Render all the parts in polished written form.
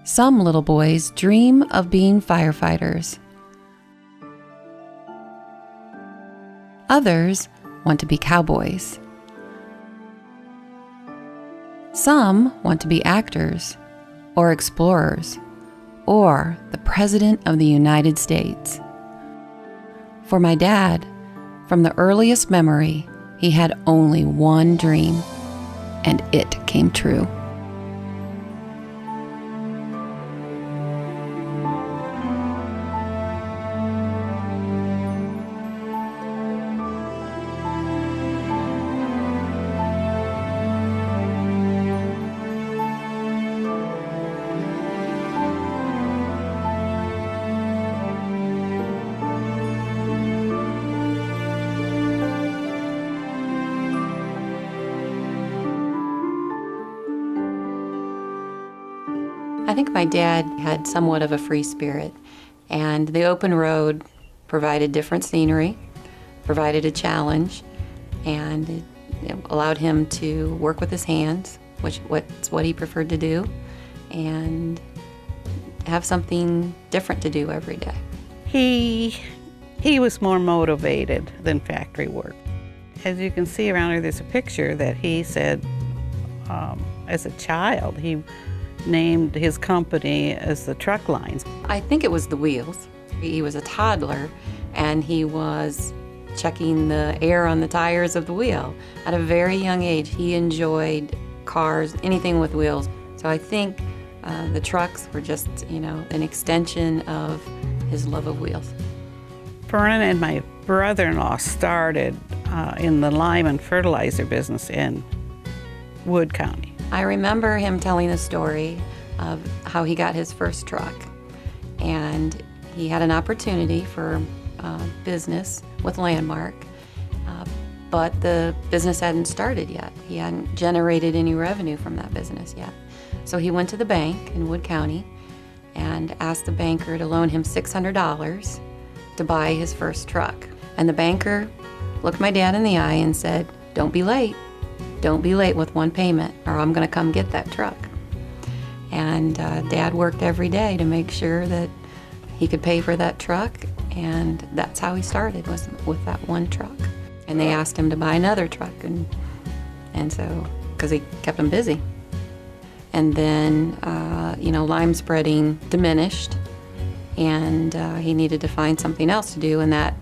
Some little boys dream of being firefighters. Others want to be cowboys. Some want to be actors, or explorers, or the President of the United States. For my dad, from the earliest memory, he had only one dream, and it came true. I think my dad had somewhat of a free spirit, and the open road provided different scenery, provided a challenge, and it allowed him to work with his hands, which was what he preferred to do, and have something different to do every day. He was more motivated than factory work. As you can see around here, there's a picture that he said as a child, he named his company as the Truck Lines. I think it was the wheels. He was a toddler, and he was checking the air on the tires of the wheel. At a very young age, he enjoyed cars, anything with wheels. So I think the trucks were just, an extension of his love of wheels. Vernon and my brother-in-law started in the lime and fertilizer business in Wood County. I remember him telling a story of how he got his first truck, and he had an opportunity for business with Landmark, but the business hadn't started yet. He hadn't generated any revenue from that business yet. So he went to the bank in Wood County and asked the banker to loan him $600 to buy his first truck. And the banker looked my dad in the eye and said, "Don't be late. Don't be late with one payment, or I'm going to come get that truck." And Dad worked every day to make sure that he could pay for that truck, and that's how he started, was with that one truck. And they asked him to buy another truck, and so, because he kept him busy. And then, lime spreading diminished, and he needed to find something else to do, and that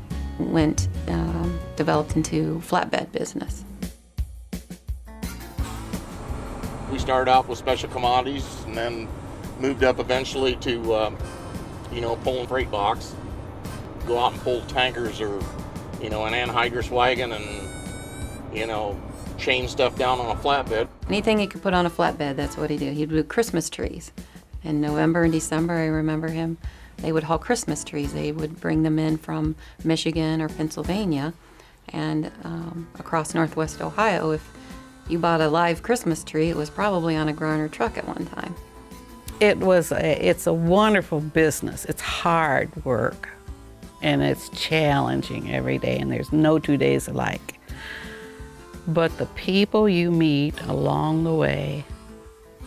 developed into flatbed business. We started out with special commodities and then moved up eventually to, pulling freight box. Go out and pull tankers or, an anhydrous wagon and, chain stuff down on a flatbed. Anything he could put on a flatbed, that's what he did. He'd do Christmas trees. In November and December, I remember they would haul Christmas trees. They would bring them in from Michigan or Pennsylvania and across Northwest Ohio. If you bought a live Christmas tree, it was probably on a Garner truck at one time. It's a wonderful business. It's hard work, and it's challenging every day, and there's no 2 days alike. But the people you meet along the way,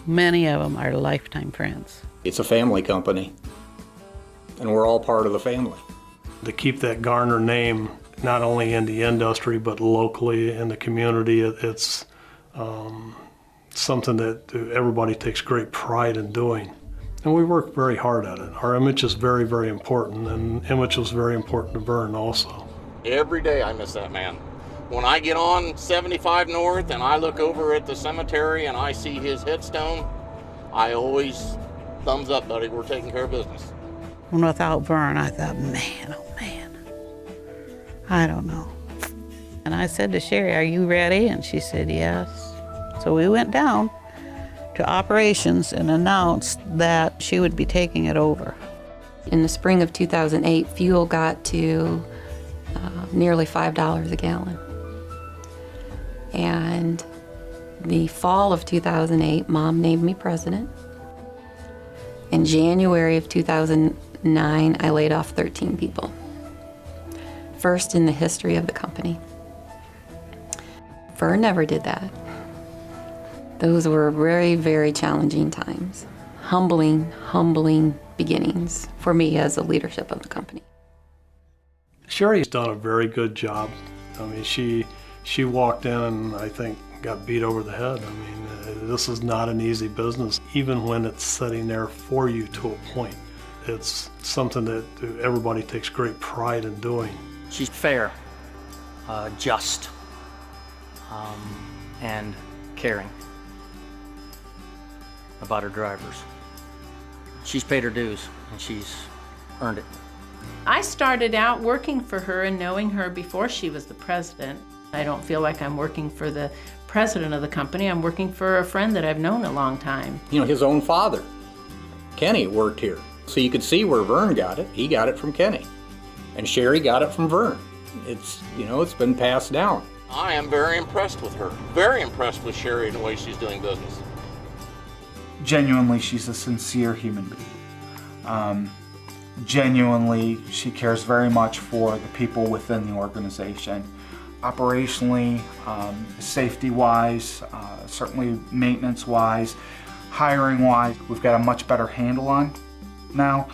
many of them are lifetime friends. It's a family company, and we're all part of the family. To keep that Garner name not only in the industry but locally in the community, it's something that everybody takes great pride in doing. And we work very hard at it. Our image is very, very important, and image was very important to Vern also. Every day I miss that man. When I get on 75 North and I look over at the cemetery and I see his headstone, I always thumbs up, buddy, we're taking care of business. And without Vern, I thought, man, oh man, I don't know. And I said to Sherry, "Are you ready?" And she said, "Yes." So we went down to operations and announced that she would be taking it over. In the spring of 2008, fuel got to nearly $5 a gallon. And the fall of 2008, Mom named me president. In January of 2009, I laid off 13 people. First in the history of the company. Vern never did that. Those were very, very challenging times. humbling beginnings for me as a leadership of the company. Sherry's done a very good job. I mean, she walked in and I think got beat over the head. I mean, this is not an easy business, even when it's sitting there for you to a point. It's something that everybody takes great pride in doing. She's fair, just, and caring about her drivers. She's paid her dues, and she's earned it. I started out working for her and knowing her before she was the president. I don't feel like I'm working for the president of the company. I'm working for a friend that I've known a long time. You know, his own father, Kenny, worked here. So you could see where Vern got it. He got it from Kenny. And Sherry got it from Vern. It's, you know, it's been passed down. I am very impressed with her. Very impressed with Sherry and the way she's doing business. Genuinely, she's a sincere human being. Genuinely, she cares very much for the people within the organization. Operationally, safety-wise, certainly maintenance-wise, hiring-wise, we've got a much better handle on now.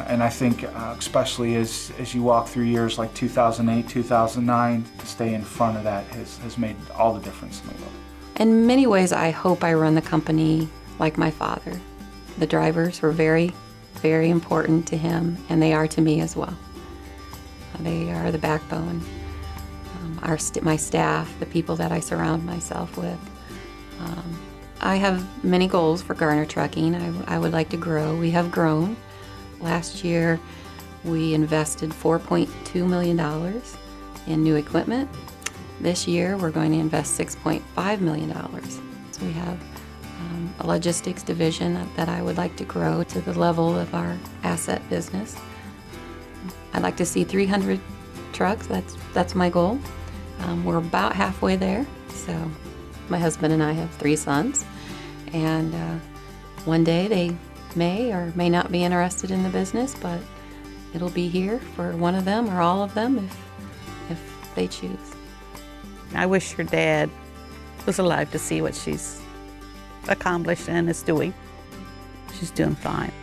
And I think especially as you walk through years like 2008, 2009, to stay in front of that has made all the difference in the world. In many ways, I hope I run the company like my father. The drivers were very important to him, and they are to me as well. They are the backbone. My staff, the people that I surround myself with. I have many goals for Garner Trucking. I would like to grow. We have grown. Last year, we invested $4.2 million in new equipment. This year, we're going to invest $6.5 million. So we have a logistics division that I would like to grow to the level of our asset business. I'd like to see 300 trucks. That's my goal. We're about halfway there. So my husband and I have 3 sons, and one day they may or may not be interested in the business, but it'll be here for one of them or all of them if they choose. I wish your dad was alive to see what she's accomplished and is doing. She's doing fine.